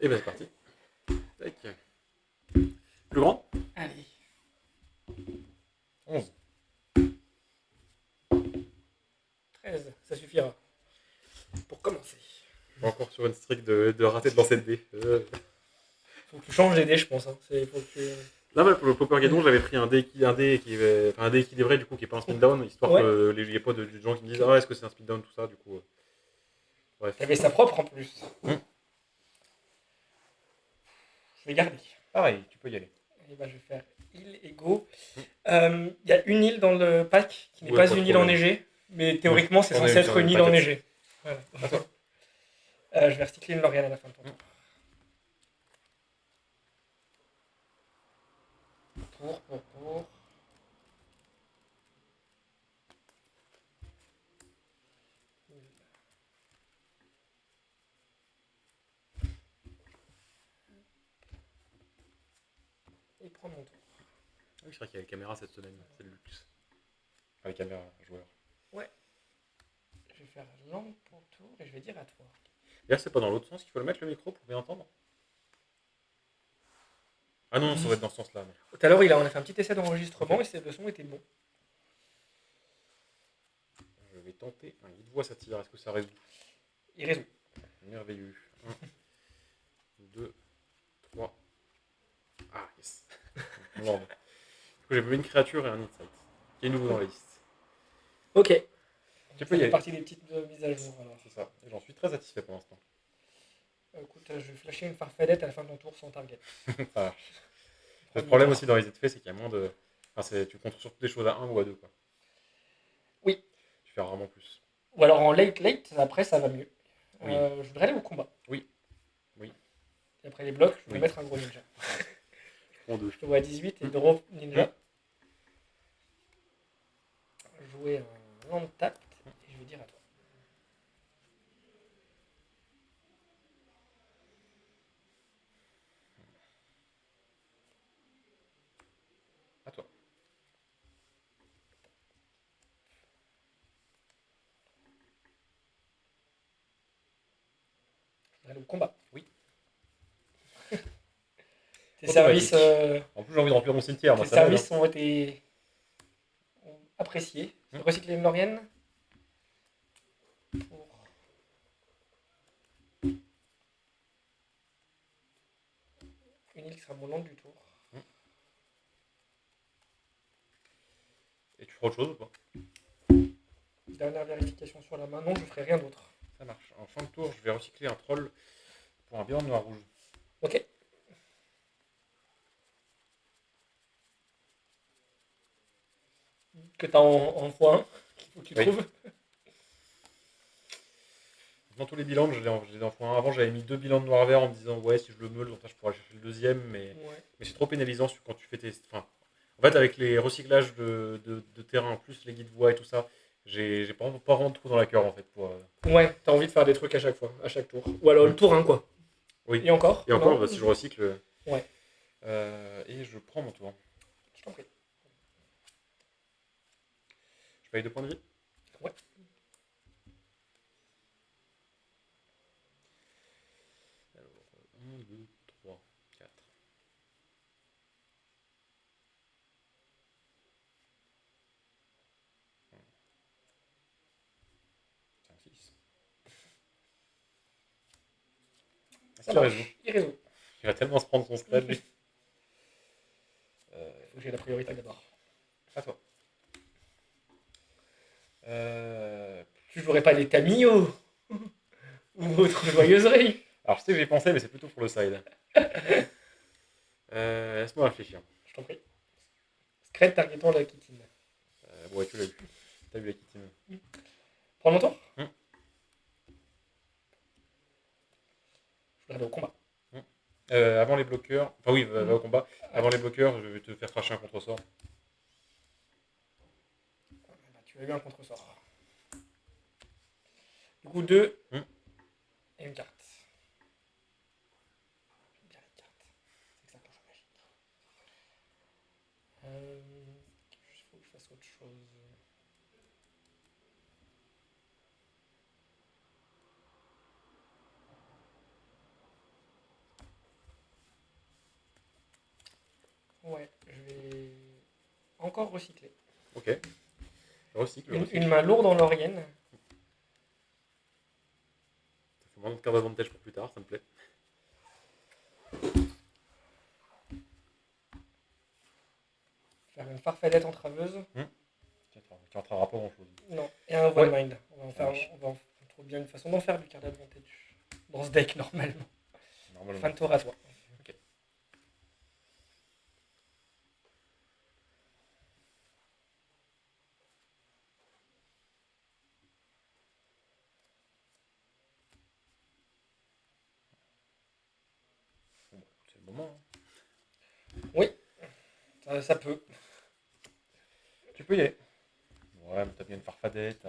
Et ben c'est parti. Tac. Plus grand. Allez. 11. 13, ça suffira. Pour commencer. Je suis encore sur une streak de rater de lancer de dés. Faut que tu changes les dés, je pense. Hein. Faut que tu... Là, pour le Popper Ganon, j'avais pris un dé équilibré, du coup, qui est pas un spin down, histoire Ouais. que il n'y ait pas de gens qui me disent ah, est-ce que c'est un spin down, tout ça, du coup. Bref. T'avais sa propre en plus. Hum. Je vais garder. Pareil, tu peux y aller. Et ben, je vais faire île et go. Il y a une île dans le pack qui n'est Ouais, pas pas de une île problème. enneigée. Mais théoriquement, c'est On censé est être sur une le île paquet. enneigée. Voilà. À toi. Je vais recycler une Lauriane à la fin de ton tour. Pour. Et prends mon tour. Oui, c'est vrai qu'il y a la caméra cette semaine, c'est le luxe. Avec caméra joueur. Ouais. Je vais faire langue pour tour et je vais dire à toi. D'ailleurs, c'est pas dans l'autre sens qu'il faut le mettre le micro pour bien entendre. Ah non, ça va être dans ce sens-là. Mais... Tout à l'heure, on a fait un petit essai d'enregistrement Ok. et le son était bon. Je vais tenter un guide voix satire. Est-ce que ça résout? Il résout. Merveilleux. 1, 2, 3. Ah, yes. Lord. Du coup, j'ai vu une créature et un insight. Qui est nouveau dans la liste. Ok. Tu Ça peux y fait aller. partie des petites mises à jour alors. C'est ça. Et j'en suis très satisfait pour l'instant. Écoute, je vais flasher une farfadette à la fin de ton tour sans target. Ça marche. Le problème aussi dans les effets, c'est qu'il y a moins de. Enfin, tu contrôles surtout des choses à 1 ou à 2, quoi. Oui. Tu fais rarement plus. Ou alors en late, après ça va mieux. Oui. Je voudrais aller au combat. Oui. Et après les blocs, je vais Oui. mettre un gros ninja. Je prends 2. Je te vois à 18 et drop ninja. Jouer un land tap et je vais dire à toi. À toi. Je voudrais aller au combat. Oui. Tes Automatique. services, En plus, j'ai envie de remplir mon cimetière. Moi, tes ça m'aide. services ont été appréciés. Je vais recycler une Laurienne. Pour une île qui sera mon land du tour. Et tu feras autre chose ou pas? Dernière vérification sur la main. Non, je ferai rien d'autre. Ça marche. En fin de tour, je vais recycler un troll pour un beyond noir-rouge. Ok. Que t'as en x1, qu'il faut que tu Oui. trouves. Dans tous les bilans, je l'ai en point 1. Avant, j'avais mis 2 bilans de noir-vert en me disant ouais, si je le meule, je pourrais chercher le deuxième, mais Ouais. c'est trop pénalisant quand tu fais tes. Enfin, en fait, avec les recyclages de terrain, plus les guides voix et tout ça, j'ai pas vraiment de trou dans la cœur en fait. Ouais, t'as envie de faire des trucs à chaque fois, à chaque tour. Ou alors le tour 1, quoi. Oui. Et encore Et encore, non si je recycle. Ouais. Et je prends mon tour. Je t'en prie. Je paye 2 points de vie. Ouais. Alors, 1, 2, 3, 4. 5, 6. Ça Ça marche. résout. Il résout. Il va tellement se prendre son spread, lui. Faut que j'ai la priorité d'abord. À toi. Tu jouerais pas les Tamio ou autre joyeuserie. Alors, je sais que j'ai pensé, mais c'est plutôt pour le side. Laisse-moi réfléchir. Je t'en prie. Scred targetant la kitine. Ouais, tu l'as vu. T'as vu la kitine. Prends mon tour. Hum. Je voudrais aller au combat. Avant les bloqueurs. Enfin, oui, va au combat. Avant les bloqueurs, je vais te faire cracher un contre-sort. Bah, tu as eu un contre-sort. Du coup, 2 et une carte. J'aime bien les cartes. C'est que ça penche en magique. Il faut que je fasse autre chose. encore recyclé. Ok. Recycle, Une recycle. main lourde en laurienne. Ça fait moins de carte d'avantage pour plus tard, ça me plaît. Faire une farfadette entraveuse. Qui entraînera pas grand chose. Non. Et un Ouais. one mind. On trouve bien une façon d'en faire du card advantage. Dans ce deck, normalement. Normalement. Fin de tour à toi. Ok. Bon, c'est le moment. Ça peut. Tu peux y aller. Ouais, mais t'as bien une farfadette.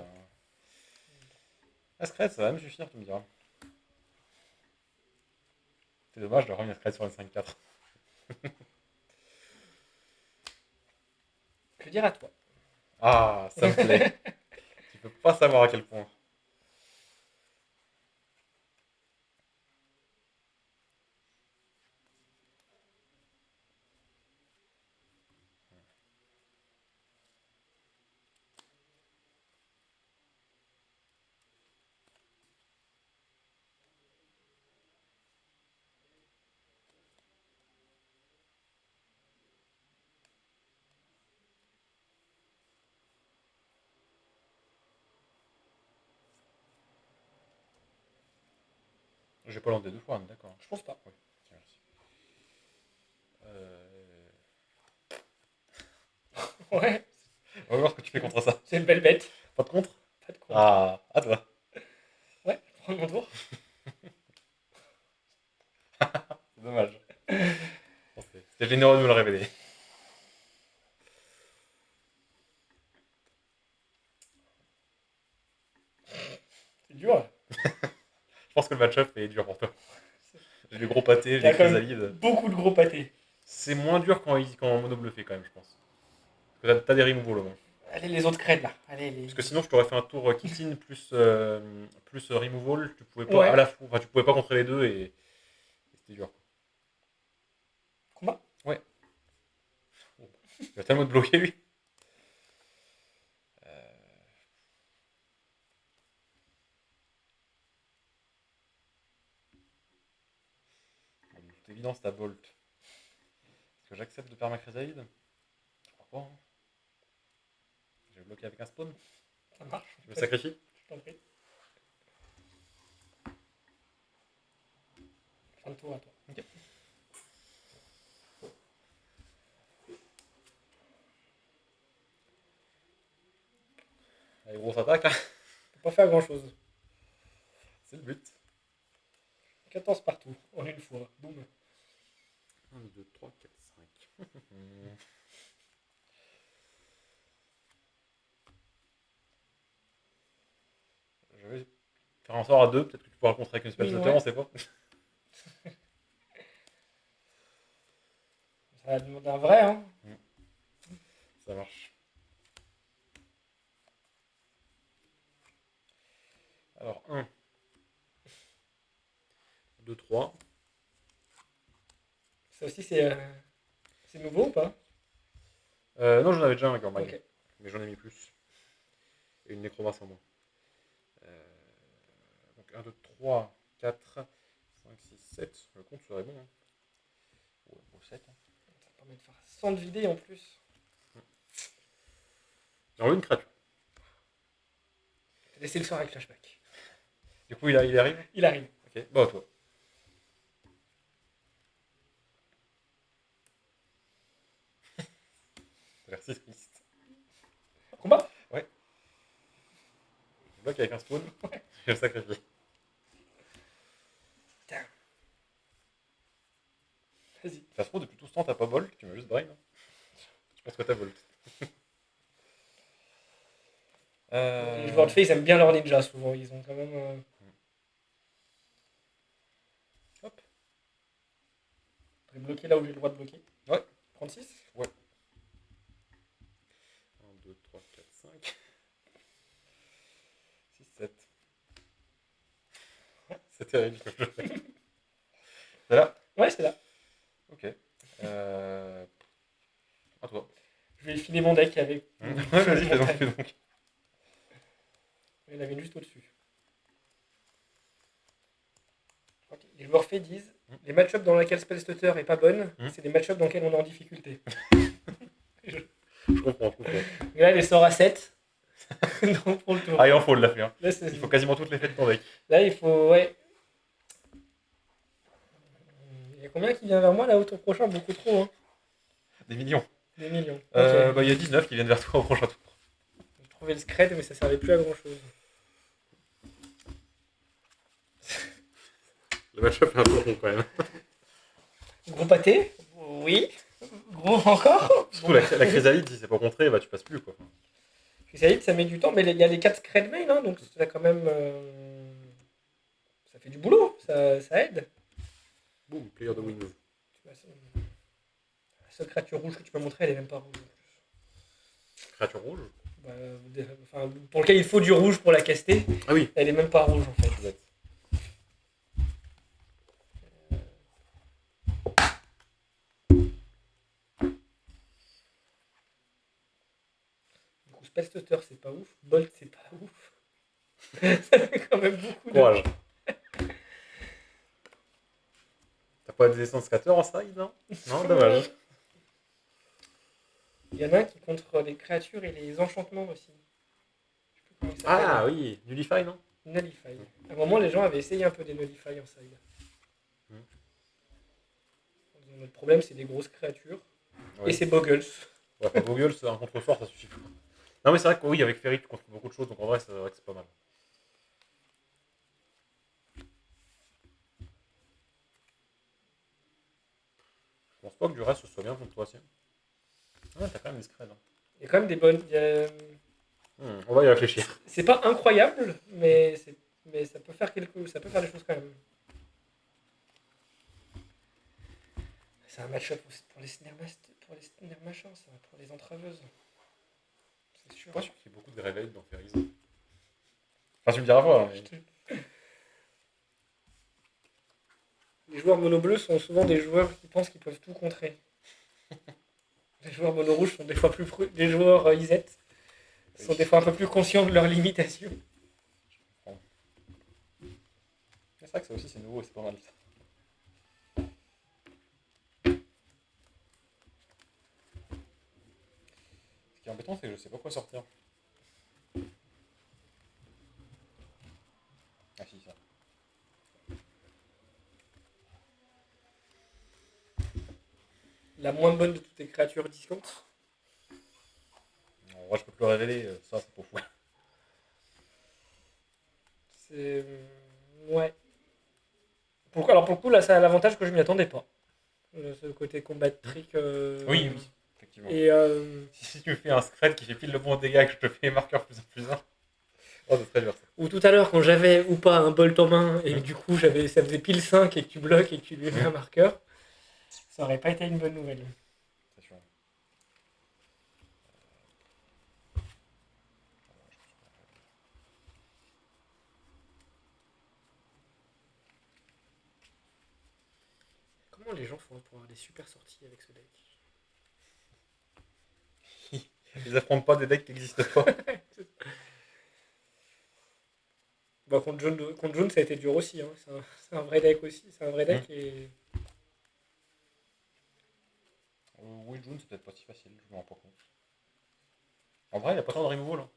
La scred, ça va me suffire, tu me diras. C'est dommage de revenir scred sur une 5-4. Je veux dire à toi. Ah, ça me plaît. Tu peux pas savoir à quel point. J'ai pas lancé deux fois, d'accord. Je pense pas. Oui, tiens, merci. Ouais. On va voir ce que tu fais contre ça. C'est une belle bête. Pas de contre? Pas de contre. Ah, à toi. Ouais, je prends mon tour. C'est dommage. C'était généreux de me le révéler. C'est dur. Je pense que le match-up est dur pour toi. J'ai des gros pâtés, j'ai T'as des quand même chrysalides. beaucoup de gros pâtés. C'est moins dur quand mono bluffé quand même, je pense. Parce que t'as des removals au moins. Allez, les autres crèdes là. Allez, les... Parce que sinon, je t'aurais fait un tour Kitin plus removal. Tu pouvais pas Ouais. à la fois, enfin, tu pouvais pas contrer les deux et c'était dur. Combat. Ouais. Il va tellement te bloquer lui. De toute évidence, t'as Bolt. Est-ce que j'accepte de perdre ma chrysalide? Je crois pas. Hein. Je vais bloquer avec un spawn. Ça marche. Je me sacrifie. Je t'en prie. Fin de tour à toi. Ok. Allez, grosse attaque. Hein. On peut pas faire grand chose. C'est le but. 14 partout. En une fois. Boum. 1, 2, 3, 4, 5. Je vais faire un sort à 2. Peut-être que tu pourras le contrer avec une spell Oui, shutter, ouais. on sait pas. Ça va demander un vrai, hein. Ça marche. Alors, 1, 2, 3. Ça aussi, c'est nouveau ou pas? Non, j'en avais déjà un Gormag. Ok. Mais j'en ai mis plus. Et une nécromasse en moins. Donc 1, 2, 3, 4, 5, 6, 7. Le compte serait bon. Hein. Ouais, bon, 7. Hein. Ça permet de faire 100 de vider en plus. J'ai enlevé une créature. Laissez le soir avec flashback. Du coup, il arrive. Il arrive. Ok, bah à toi. T'as l'air si triste. Combat. Je bloque avec un spawn. Je le sacrifie. Putain. Vas-y. Ça se trouve, depuis tout ce temps, t'as pas Bolt, tu m'as juste brain. Hein. Je pense que t'as Bolt. Les joueurs de face aiment bien leur ninja souvent. Ils ont quand même. Hop. Je vais bloquer là où j'ai le droit de bloquer. Ouais. 36. 1, 2, 3, 4, 5. 6, 7. C'est terrible ce que je fais. C'est là? Ouais, c'est là. Ok. À toi. Je vais filer mon deck avec. Ouais, vas-y, fais donc, fais donc. Il y en avait une juste au-dessus. Ok. Les joueurs faits disent les match-ups dans lesquels Spellstutter est pas bonne, c'est des match-ups dans lesquels on est en difficulté. Je comprends. Et là, les sorts à 7. Donc pour le tour. Ah, il en faut de la faire. Là, Il faut quasiment toutes les fêtes de ton deck. là, il faut. Ouais. Il y a combien qui vient vers moi là au tour prochain? Beaucoup trop, hein. Des millions. Des millions. Ok. Bah, il y a 19 qui viennent vers toi au prochain tour. J'ai trouvé le scred, mais ça servait plus à grand chose. Le match-up est un peu rond quand même. Gros pâté? Oui. Gros encore? Surtout la chrysalide, si c'est pas contré, bah tu passes plus quoi. Chrysalide, ça met du temps, mais il y a les 4 scred mail, hein, donc ça quand même. Ça fait du boulot, ça aide. Boum, player de Windows. La seule créature rouge que tu peux montrer, elle est même pas rouge. Créature rouge. Bah, enfin, pour lequel il faut du rouge pour la caster, Ah oui. elle est même pas rouge en fait. Bête. Du coup, Spellstutter c'est pas ouf, Bolt c'est pas ouf. Ça fait quand même beaucoup Courage. T'as pas des essences 14 en side, non? Non, dommage. Il y en a un qui contre les créatures et les enchantements aussi. Je sais plus comment il s'appelle. Ah oui, Nullify, non? Nullify. À un moment, les gens avaient essayé un peu des Nullify en side. Notre problème, c'est des grosses créatures. Ouais. Et c'est Boggles. Ouais, enfin, Google, c'est un contre-sort, ça suffit pas. Non, mais c'est vrai que oui, avec Ferry, tu contrôles beaucoup de choses, donc en vrai, c'est vrai que c'est pas mal. Je pense pas que du reste, ce soit bien contre toi, tiens. Ah, t'as quand même des screds. Hein. Il y a quand même des bonnes. On va y réfléchir. C'est pas incroyable, mais ça peut faire ça peut faire des choses quand même. C'est un match-up pour les snare machins, ça, pour les entraveuses. C'est Je suis sûr. pas sûr qu'il y ait beaucoup de réveils dans Ferry. Enfin, tu me diras pas. Mais... Les joueurs mono-bleus sont souvent des joueurs qui pensent qu'ils peuvent tout contrer. Les joueurs mono-rouges sont des fois plus les joueurs IZ sont des fois un peu plus conscients de leurs limitations. C'est vrai que ça aussi c'est nouveau et c'est pas mal. Ce qui est embêtant, c'est que je sais pas quoi sortir. Ah si, ça. La moins bonne de toutes les créatures discount. En vrai, je peux plus le révéler, ça c'est pas fou. C'est. Ouais. Alors pour le coup, là, ça a l'avantage que je m'y attendais pas. Ce côté combat trick. Oui, effectivement. Et. Si tu me fais un scred qui fait pile le bon dégât et que je te fais les marqueurs plus en plus un. Oh, c'est très dur ça. Ou tout à l'heure, quand j'avais ou pas un bolt en main, et du coup, ça faisait pile 5 et que tu bloques et que tu lui mets un marqueur, ça aurait pas été une bonne nouvelle. C'est sûr. Comment les gens font pour avoir des super sorties avec ce deck? Ils affrontent pas des decks qui n'existent pas. Bah, contre June, ça a été dur aussi. Hein. C'est un vrai deck aussi. C'est un vrai deck et. Oui, June, c'est peut-être pas si facile, je me rends pas compte. En vrai, il n'y a pas tant de removal. Hein.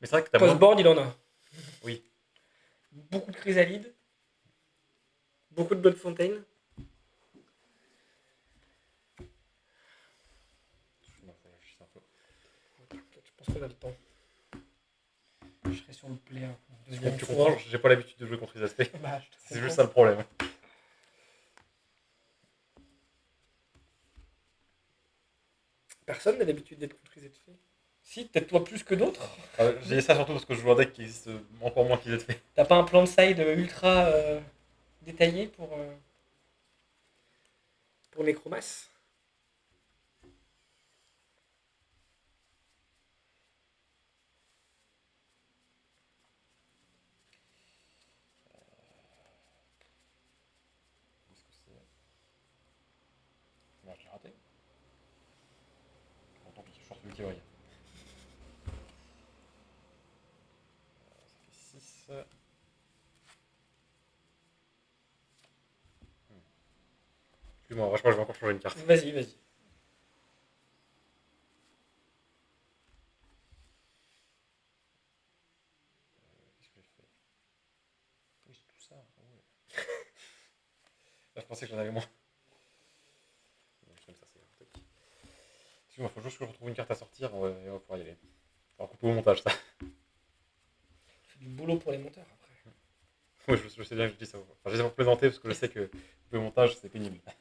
Mais c'est vrai que t'as Post-board, il en a. Oui. Beaucoup de Chrysalides. Beaucoup de Bloodfontaine. Je pense qu'on a le temps. Je serai sur le play. Tu comprends, j'ai pas l'habitude de jouer contre les aspects. Bah, C'est juste ça le problème. Personne n'a l'habitude d'être contre les effets. Si, peut-être toi plus que d'autres. J'ai ça surtout parce que je joue un deck qui existe encore moins qu'ils aient fait. T'as pas un plan de side ultra détaillé pour Necromas? Merde, j'ai raté. Tant pis, je sors celui qui brille. Ça fait 6. Excuse-moi, je crois que je vais encore changer une carte. Vas-y, vas-y. Qu'est-ce que j'ai fait? Oui, c'est tout ça. Ouais. Là, je pensais que j'en avais moins. Non, comme ça, c'est un truc. Excuse-moi, faut juste que je retrouve une carte à sortir et on va pouvoir y aller. Alors couper au montage, ça. Je fais du boulot pour les monteurs après. Oui, je sais bien que je dis ça. Enfin, j'essaie de représenter parce que je sais que couper au montage, c'est pénible. Qu'est-ce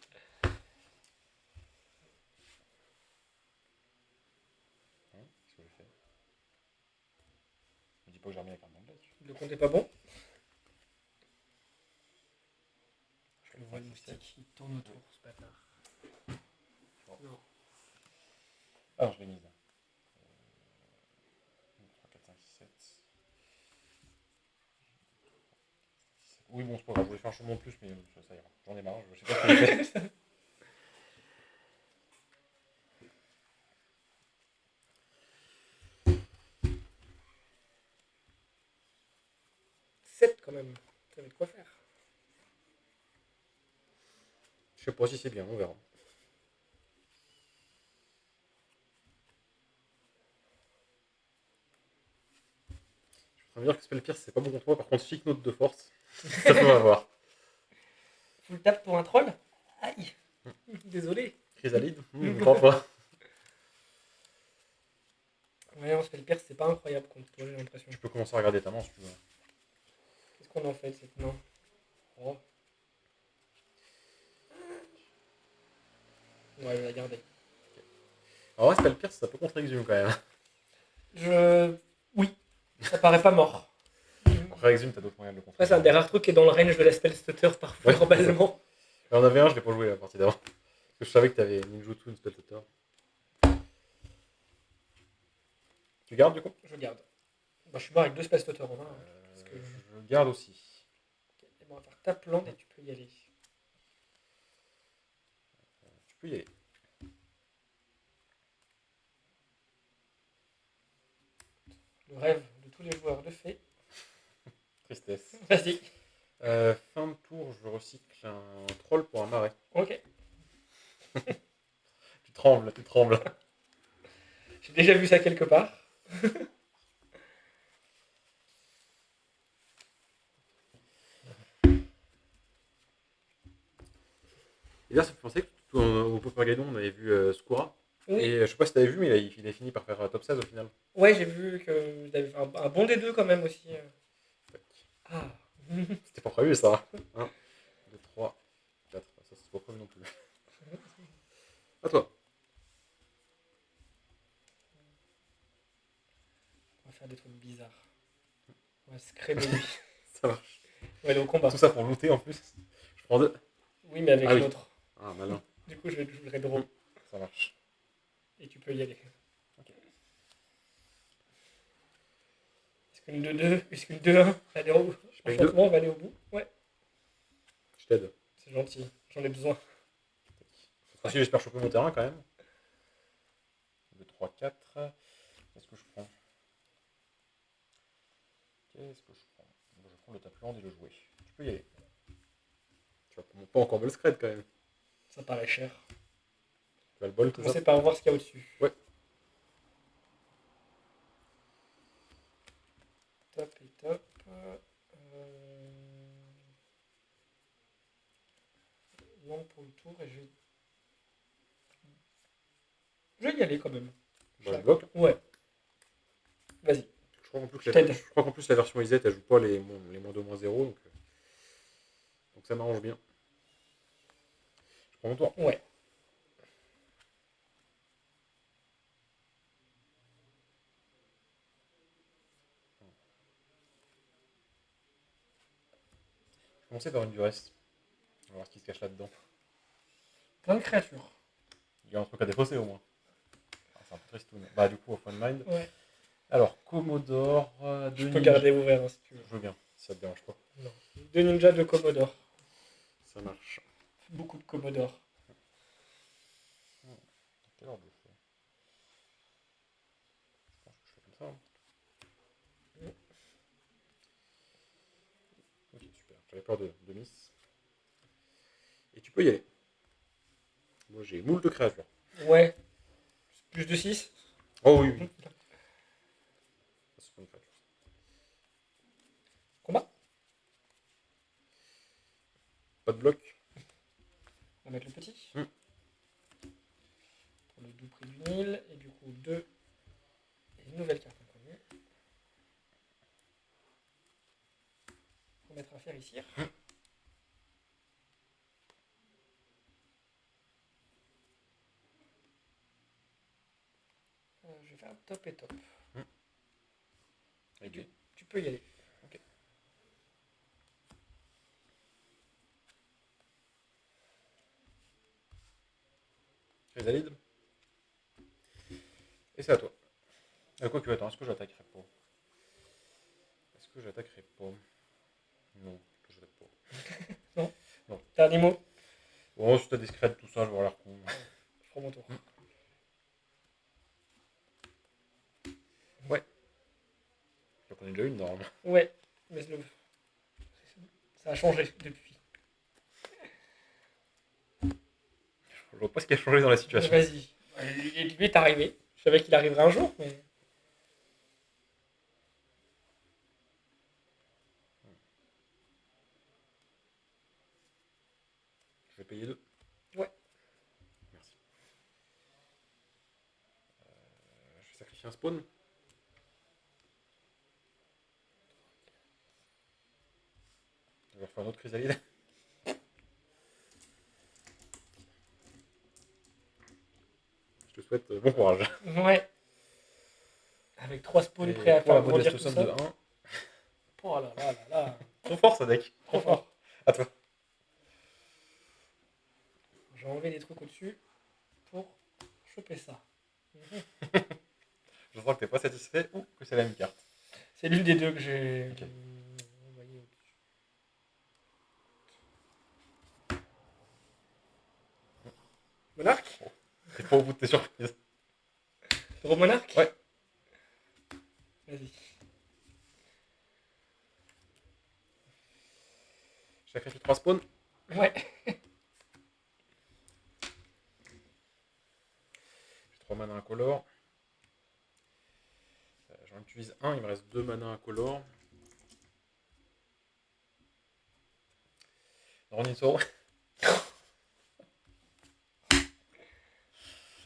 que j'ai fait? Je me dis pas que j'ai remis la carte d'anglais. Le compte est pas bon. Je le vois, le moustique, il tourne autour, ce bâtard. Non. Alors, je l'ai mise. 3, 4, 5, 6, 7. Oui, bon, c'est pas grave, je voulais faire un changement de plus, mais ça ira. J'en ai marre, je sais pas ce que j'ai fait. 7 quand même. Ça va de quoi faire. Je sais pas si c'est bien, on verra. Je suis en train de dire que Spellpierce, c'est pas bon contre toi, par contre, chic note de force, ça peut avoir. Full tap pour un troll. Aïe. Désolé. Chrysalide, grand pas. Ouais, on se fait le pire, c'est pas incroyable contre toi, j'ai l'impression. Tu peux commencer à regarder ta main si tu veux. Qu'est-ce qu'on en fait de cette main? Oh. Ouais, je vais la garder. Alors ouais, Spellpierce, ça peut contre Exhume quand même. Oui, ça paraît pas mort. Contre Exhume, t'as d'autres moyens de le contrer. Après, c'est un des rares trucs qui est dans le range de la spell stutter parfois, Ouais, globalement. Il y en avait un, je l'ai pas joué la partie d'avant. Parce que je savais que t'avais Ninjutsu, une Spelltutor. Tu gardes du coup? Je garde. Bah, je suis mort avec 2 spell stutter en main. Parce que... Je garde aussi. Okay. Et bon, on va faire tape land et tu peux y aller. Tu peux y aller. Le rêve de tous les joueurs de fée. Tristesse. Vas-y. Fin de tour, je recycle un troll pour un marais. Ok. Tu trembles, tu trembles. J'ai déjà vu ça quelque part. Et là, ça me fait penser que au Pokergadon, on avait vu Skura. Oui. Et je sais pas si t'avais vu, mais il a fini par faire top 16 au final. Ouais, j'ai vu que vous avez fait un bon des deux quand même aussi. Ah. C'était pas prévu ça. 1, 2, 3, 4. Ça, c'est pas prévu non plus. À toi. On va faire des trucs bizarres. On va se créer. Ça marche. On va aller au combat. Tout ça pour looter en plus. Je prends 2. Oui, mais avec Ah oui. l'autre. Ah, malin. Du coup, je jouerai draw. Ça marche. Et tu peux y aller. Ok. Est-ce qu'une 2-2, est-ce qu'une 2-1 va aller au bout? paye Enchantement va aller au bout. Ouais, Je t'aide. c'est gentil. J'en ai besoin. Cette fois-ci, j'espère choper mon terrain quand même. 2, 3, 4. Qu'est-ce que je prends? Qu'est-ce que je prends? Je prends le tape-land et le jouet. Tu peux y aller. Tu vas pas encore me le scred quand même. Ça paraît cher. Tu vas le bol, tout ça. Commencez par voir ce qu'il y a au-dessus. Ouais. Top et top. Non pour le tour et je vais y aller quand même. Bah, je bloque. Ouais. Vas-y. Je crois qu'en plus, Je t'aide. la version Iset, elle joue pas les moins 2, moins 0. Donc ça m'arrange bien. Je prends mon tour. Ouais. Je vais commencer par une duresse. On va voir ce qui se cache là-dedans. Plein de créatures. Il y a un truc à défausser au moins. Ah, c'est un peu triste. Bah du coup, au fun mind. Ouais. Alors, Commodore, Je peux garder ouvert hein, si tu veux. Je veux bien, si ça te dérange pas. Non. 2 ninjas de Commodore. Ça marche. Beaucoup de Commodore. Quelle heure je fais? Ok, super. J'avais peur de miss. Et tu peux y aller. Moi, j'ai moult de créatures. Ouais. Plus de 6. Oh oui, oui. Ça, c'est pas une créature. Combat. Pas de bloc. On va mettre le petit. Hmm. Pour le doux prix du Nil. Et du coup, 2. Et une nouvelle carte inconnue. Pour mettre à faire ici. Je vais faire top et top. Et puis, Tu peux y aller. ok. Chrysalide. Et c'est à toi. Quoi que attends, est-ce que j'attaquerai pas? Est-ce que j'attaquerai pas? Non, je t'attaque pas. Non. Non. Dernier mot. Bon, si t'as discrète, tout ça, je vais avoir l'air con. Je prends mon tour. Ouais. Donc on est déjà une normalement. Ouais. Mais ça a changé depuis. Je vois pas ce qui a changé dans la situation. Vas-y. Et lui est arrivé. Je savais qu'il arriverait un jour, mais. Je vais payer 2. Ouais. Merci. Je vais sacrifier un spawn. Je vais refaire un autre chrysalide. Je te souhaite bon courage. Ouais. Avec 3 spawns Et prêts à pour la faire grandir modeste tout somme ça. de 1. Oh là là là là. Trop fort ce deck. Trop fort. À toi. Je vais enlever des trucs au-dessus pour choper ça. Je sens que t'es pas satisfait ou que c'est la même carte. C'est l'une des deux que j'ai Ok. envoyé au-dessus. Monarque. T'es pas au bout de tes surprises. Gros monarque. Ouais. Vas-y. Je sacrifie 3 spawns. Ouais. J'ai 3 mana incolores. J'en utilise un, il me reste 2 mana incolores. Roniso.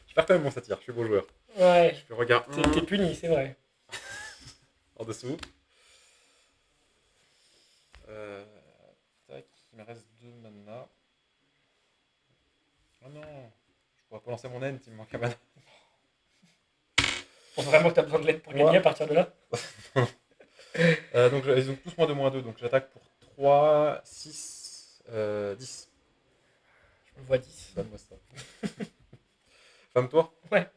Je perds quand même mon satire, je suis beau joueur. Ouais. Je regarde T'es puni, c'est vrai. en dessous. Tac, il me reste 2 mana. Oh non, je pourrais pas lancer mon end, il me manque un mana. Faut vraiment que t'as besoin de l'aide pour Ouais. gagner à partir de là. Donc ils ont tous moins de -2, donc j'attaque pour 3, 6, 10. Je me vois 10. Donne-moi ça. Femme tour. Ouais.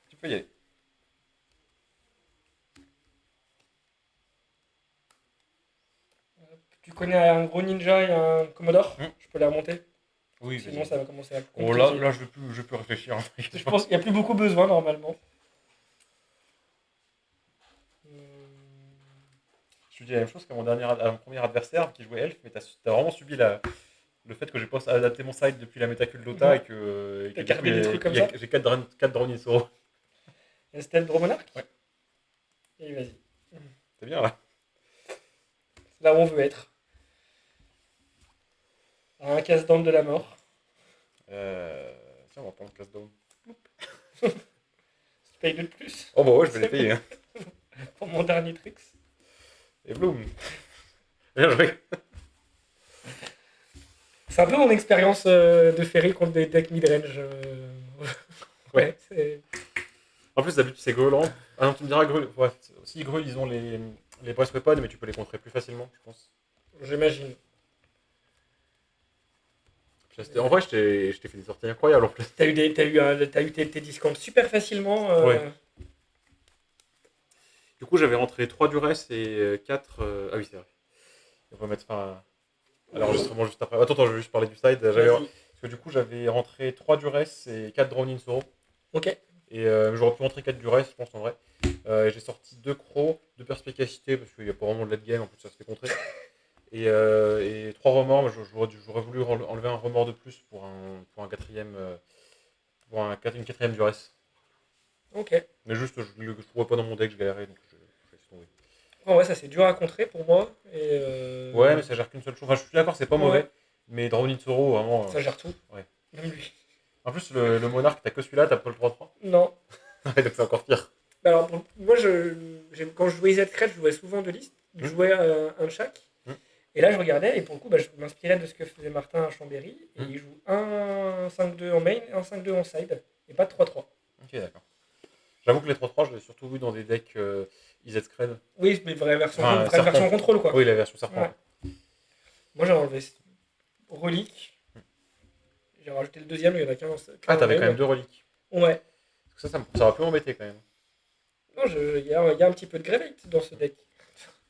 Tu peux y aller. Tu connais un gros ninja et un commodore. Je peux les remonter. Oui, Sinon, ça va commencer à être Oh compliqué. là je vais plus réfléchir. Je pense qu'il n'y a plus beaucoup besoin normalement. Je te dis la même chose qu'à à mon premier adversaire qui jouait Elf, mais t'as vraiment subi le fait que j'ai pas adapté mon side depuis la métacule Dota Ouais. et que T'as du gardé coup, des trucs comme ça. j'ai 4 Drownisoro. Et c'était le gros monarque. Ouais. Et vas-y. C'est bien là. C'est là où on veut être. Un casse-dent de la mort. Tiens, on va prendre le casse-down. Tu payes 2 de plus Oh bah ouais, je vais les payer. Hein. pour mon dernier tricks. Et bloom. Bien joué. C'est un peu mon expérience de ferry contre des decks midrange. Ouais, c'est. En plus, d'habitude, c'est Greland. Ah non, tu me diras Grul. Ouais, si Grul, ils ont les Breath Weapon, mais tu peux les contrer plus facilement, je pense. J'imagine. En vrai, je t'ai fait des sorties incroyables en plus. T'as eu tes discounts super facilement. Ouais. Du coup, j'avais rentré 3 Duress et 4. Ah oui, c'est vrai. On va mettre fin à l'enregistrement juste après. Attends, je vais juste parler du side. Parce que du coup, j'avais rentré 3 Duress et 4 Drowning Sorrow. Ok. Et j'aurais pu rentrer 4 Duress, je pense en vrai. J'ai sorti 2 Crocs, 2 Perspicacité, parce qu'il n'y a pas vraiment de late game, en plus ça se fait contrer. Et 3 remords, mais j'aurais voulu enlever un remords de plus pour un quatrième, une quatrième duresse. Ok. Mais juste, je ne le trouvais pas dans mon deck, je galérais, donc je laisse tomber. En vrai, ça c'est dur à contrer pour moi. Ouais, mais ça gère qu'une seule chose. Enfin, je suis d'accord, c'est pas mauvais, Ouais, mais Drowning Sorrow, vraiment. ça gère tout. Ouais. Même lui. En plus, le monarque, t'as que celui-là, t'as pas le 3-3. Non. Ouais, donc c'est encore pire. Alors, moi, quand je jouais Z-Cred, je jouais souvent de liste. Je Hmm. jouais un de chaque. Hmm. Et là, je regardais, et pour le coup, je m'inspirais de ce que faisait Martin à Chambéry. Et Hmm. il joue un 5-2 en main, un 5-2 en side, et pas de 3-3. Ok, d'accord. J'avoue que les 3-3, je l'ai surtout vu dans des decks IZ Scred. Oui, mais vraie version, Enfin, vraie version serpent. contrôle, quoi. Oui, la version serpent. Ouais. Moi, j'ai enlevé Relique. J'ai rajouté le deuxième, il y en a qu'un Ah, en t'avais quand main. même 2 reliques. Ouais. Parce que ça aurait pu m'embêter quand même. Non, il y a un petit peu de Gravate dans ce deck.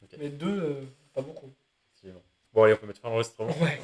Ok. Mais deux, pas beaucoup. Effectivement. Bon, allez, on peut mettre fin à l'enregistrement. Ouais.